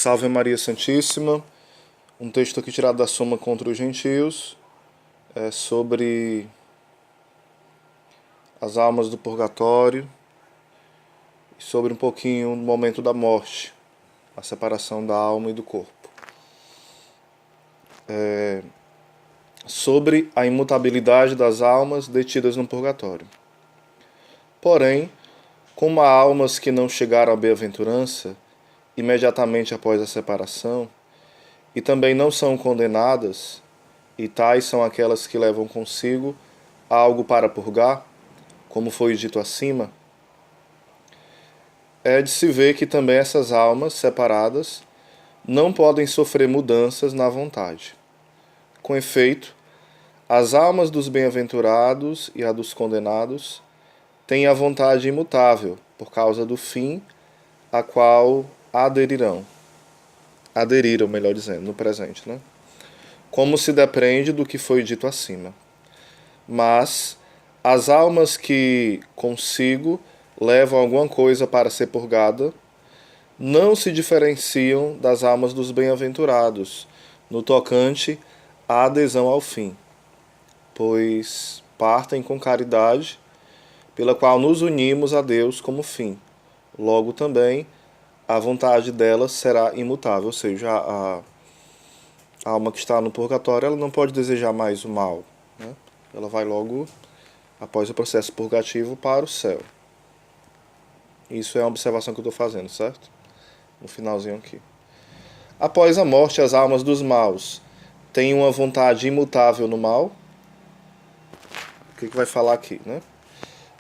Salve Maria Santíssima, um texto aqui tirado da Suma contra os Gentios, sobre as almas do purgatório e sobre um pouquinho no momento da morte, a separação da alma e do corpo. Sobre a imutabilidade das almas detidas no purgatório. Porém, como há almas que não chegaram à bem-aventurança imediatamente após a separação, e também não são condenadas, e tais são aquelas que levam consigo algo para purgar, como foi dito acima, é de se ver que também essas almas separadas não podem sofrer mudanças na vontade. Com efeito, as almas dos bem-aventurados e a dos condenados têm a vontade imutável, por causa do fim a qual aderiram, melhor dizendo, no presente, né? Como se depreende do que foi dito acima. Mas as almas que consigo levam alguma coisa para ser purgada não se diferenciam das almas dos bem-aventurados no tocante à adesão ao fim, pois partem com caridade, pela qual nos unimos a Deus como fim. Logo também a vontade delas será imutável, ou seja, a alma que está no purgatório ela não pode desejar mais o mal, né? Ela vai logo, após o processo purgativo, para o céu. Isso é uma observação que eu estou fazendo, certo? No finalzinho aqui. Após a morte, as almas dos maus têm uma vontade imutável no mal. O que vai falar aqui, né?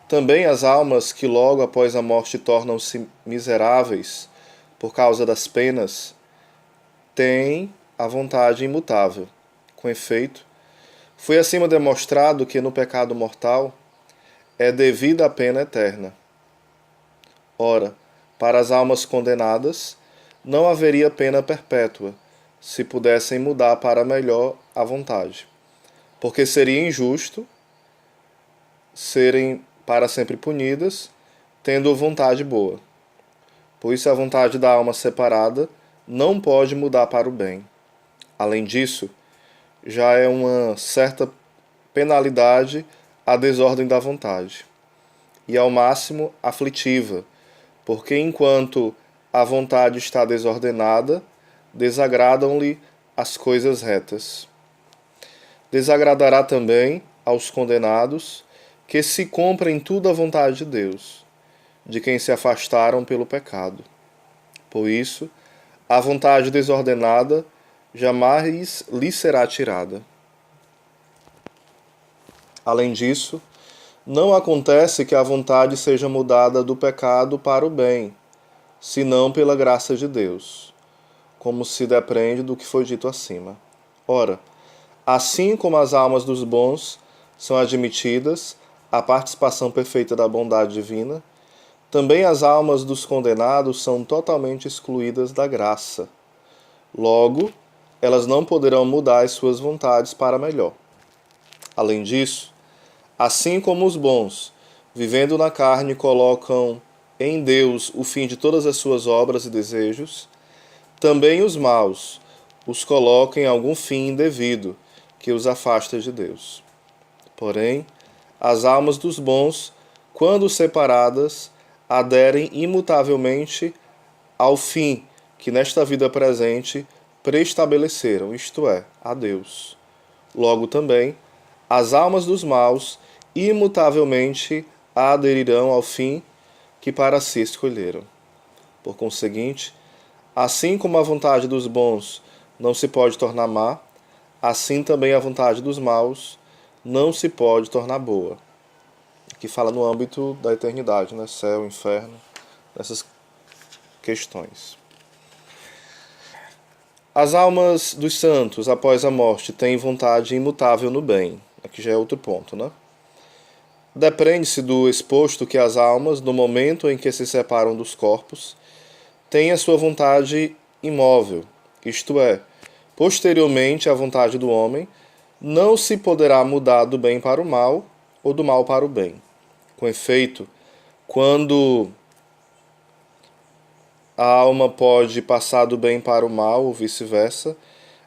Também as almas que logo após a morte tornam-se miseráveis por causa das penas, têm a vontade imutável. Com efeito, foi acima demonstrado que no pecado mortal é devida a pena eterna. Ora, para as almas condenadas, não haveria pena perpétua, se pudessem mudar para melhor a vontade, porque seria injusto serem para sempre punidas, tendo vontade boa. Por isso a vontade da alma separada não pode mudar para o bem. Além disso, já é uma certa penalidade a desordem da vontade, e ao máximo aflitiva, porque enquanto a vontade está desordenada, desagradam-lhe as coisas retas. Desagradará também aos condenados que se cumprem tudo a vontade de Deus, de quem se afastaram pelo pecado. Por isso, a vontade desordenada jamais lhe será tirada. Além disso, não acontece que a vontade seja mudada do pecado para o bem, senão pela graça de Deus, como se depreende do que foi dito acima. Ora, assim como as almas dos bons são admitidas à participação perfeita da bondade divina, também as almas dos condenados são totalmente excluídas da graça. Logo, elas não poderão mudar as suas vontades para melhor. Além disso, assim como os bons, vivendo na carne, colocam em Deus o fim de todas as suas obras e desejos, também os maus os colocam em algum fim indevido que os afasta de Deus. Porém, as almas dos bons, quando separadas, aderem imutavelmente ao fim que nesta vida presente preestabeleceram, isto é, a Deus. Logo também, as almas dos maus imutavelmente aderirão ao fim que para si escolheram. Por conseguinte, assim como a vontade dos bons não se pode tornar má, assim também a vontade dos maus não se pode tornar boa. Que fala no âmbito da eternidade, né? Céu, inferno, essas questões. As almas dos santos, após a morte, têm vontade imutável no bem. Aqui já é outro ponto, né? Depreende-se do exposto que as almas, no momento em que se separam dos corpos, têm a sua vontade imóvel, isto é, posteriormente à vontade do homem, não se poderá mudar do bem para o mal ou do mal para o bem. Com efeito, quando a alma pode passar do bem para o mal ou vice-versa,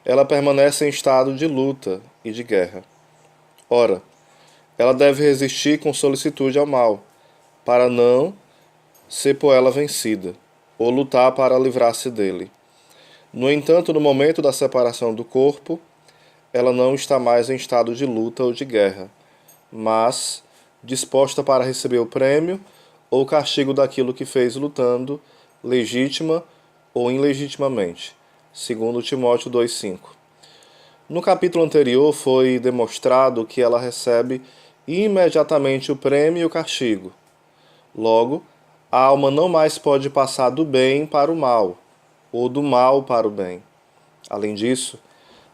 ela permanece em estado de luta e de guerra. Ora, ela deve resistir com solicitude ao mal, para não ser por ela vencida, ou lutar para livrar-se dele. No entanto, no momento da separação do corpo, ela não está mais em estado de luta ou de guerra, mas disposta para receber o prêmio ou castigo daquilo que fez lutando, legítima ou ilegitimamente, segundo Timóteo 2,5. No capítulo anterior foi demonstrado que ela recebe imediatamente o prêmio e o castigo. Logo, a alma não mais pode passar do bem para o mal, ou do mal para o bem. Além disso,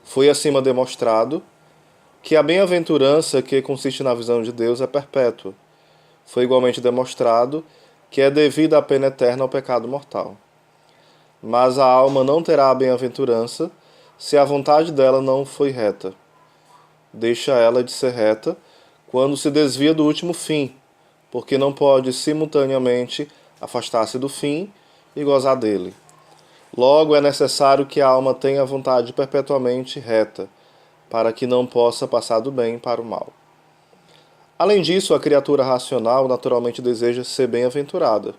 foi acima demonstrado que a bem-aventurança que consiste na visão de Deus é perpétua. Foi igualmente demonstrado que é devida à pena eterna ao pecado mortal. Mas a alma não terá a bem-aventurança se a vontade dela não foi reta. Deixa ela de ser reta quando se desvia do último fim, porque não pode simultaneamente afastar-se do fim e gozar dele. Logo, é necessário que a alma tenha a vontade perpetuamente reta, para que não possa passar do bem para o mal. Além disso, a criatura racional naturalmente deseja ser bem-aventurada,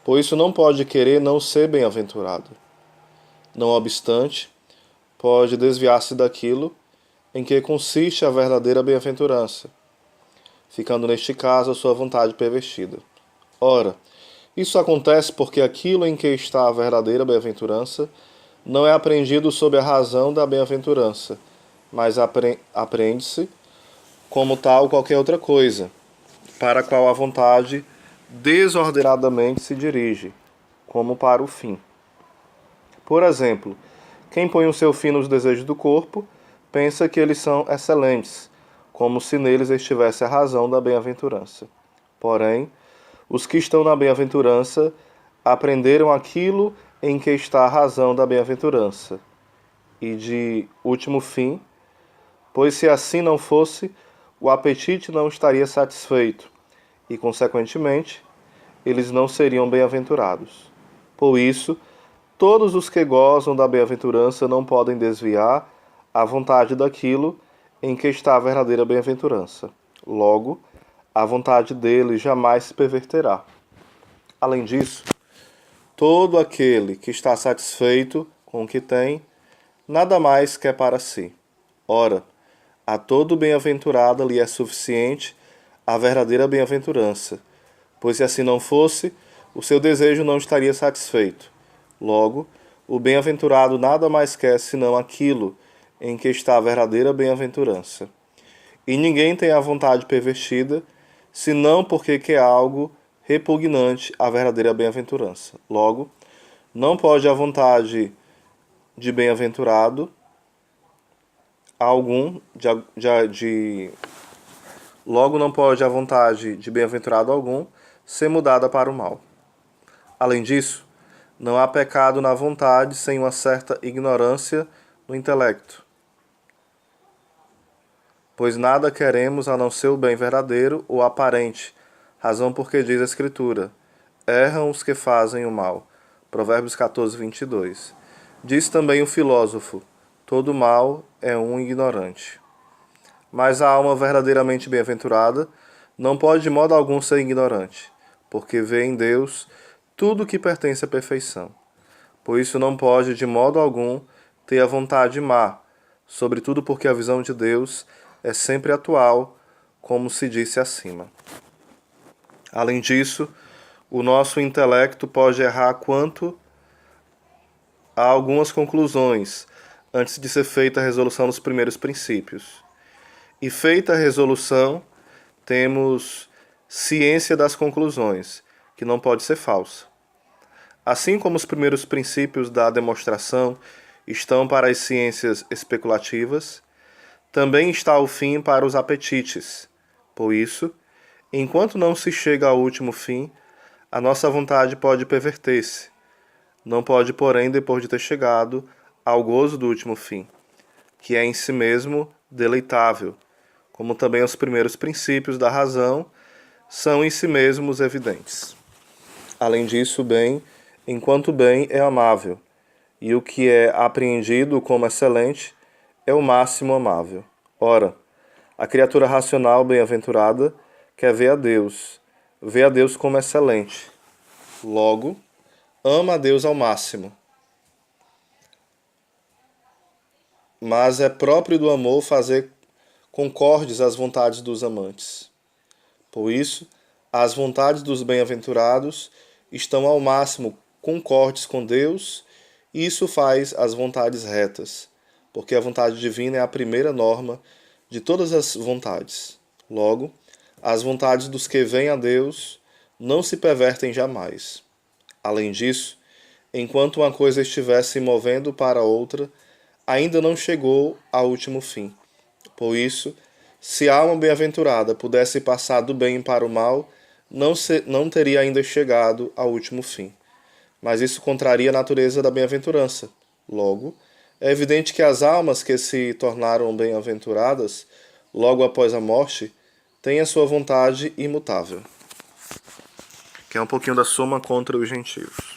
pois isso não pode querer não ser bem-aventurada. Não obstante, pode desviar-se daquilo em que consiste a verdadeira bem-aventurança, ficando neste caso a sua vontade pervertida. Ora, isso acontece porque aquilo em que está a verdadeira bem-aventurança não é apreendido sob a razão da bem-aventurança, mas apreende-se como tal qualquer outra coisa, para a qual a vontade desordenadamente se dirige, como para o fim. Por exemplo, quem põe o seu fim nos desejos do corpo, pensa que eles são excelentes, como se neles estivesse a razão da bem-aventurança. Porém, os que estão na bem-aventurança aprenderam aquilo em que está a razão da bem-aventurança, e de último fim, pois se assim não fosse, o apetite não estaria satisfeito, e, consequentemente, eles não seriam bem-aventurados. Por isso, todos os que gozam da bem-aventurança não podem desviar a vontade daquilo em que está a verdadeira bem-aventurança. Logo, a vontade deles jamais se perverterá. Além disso, todo aquele que está satisfeito com o que tem, nada mais quer para si. Ora, a todo bem-aventurado lhe é suficiente a verdadeira bem-aventurança, pois se assim não fosse, o seu desejo não estaria satisfeito. Logo, o bem-aventurado nada mais quer senão aquilo em que está a verdadeira bem-aventurança. E ninguém tem a vontade pervertida, senão porque quer algo repugnante à verdadeira bem-aventurança. Logo, não pode a vontade de bem-aventurado algum logo não pode a vontade de bem-aventurado algum ser mudada para o mal. Além disso, não há pecado na vontade sem uma certa ignorância no intelecto, pois nada queremos a não ser o bem verdadeiro ou aparente, razão porque diz a Escritura: erram os que fazem o mal. Provérbios 14, 22. Diz também o filósofo: todo mal é um ignorante. Mas a alma verdadeiramente bem-aventurada não pode de modo algum ser ignorante, porque vê em Deus tudo que pertence à perfeição. Por isso não pode de modo algum ter a vontade má, sobretudo porque a visão de Deus é sempre atual, como se disse acima. Além disso, o nosso intelecto pode errar quanto a algumas conclusões, antes de ser feita a resolução dos primeiros princípios. E feita a resolução, temos ciência das conclusões, que não pode ser falsa. Assim como os primeiros princípios da demonstração estão para as ciências especulativas, também está o fim para os apetites. Por isso, enquanto não se chega ao último fim, a nossa vontade pode perverter-se. Não pode, porém, depois de ter chegado ao gozo do último fim, que é em si mesmo deleitável, como também os primeiros princípios da razão são em si mesmos evidentes. Além disso, o bem enquanto o bem é amável, e o que é apreendido como excelente é o máximo amável. Ora, a criatura racional bem-aventurada quer ver a Deus, vê a Deus como excelente. Logo, ama a Deus ao máximo. Mas é próprio do amor fazer concordes às vontades dos amantes. Por isso, as vontades dos bem-aventurados estão ao máximo concordes com Deus, e isso faz as vontades retas, porque a vontade divina é a primeira norma de todas as vontades. Logo, as vontades dos que vêm a Deus não se pervertem jamais. Além disso, enquanto uma coisa estiver se movendo para outra, ainda não chegou ao último fim. Por isso, se a alma bem-aventurada pudesse passar do bem para o mal, não teria ainda chegado ao último fim. Mas isso contraria a natureza da bem-aventurança. Logo, é evidente que as almas que se tornaram bem-aventuradas logo após a morte têm a sua vontade imutável. Que é um pouquinho da Suma contra os Gentios.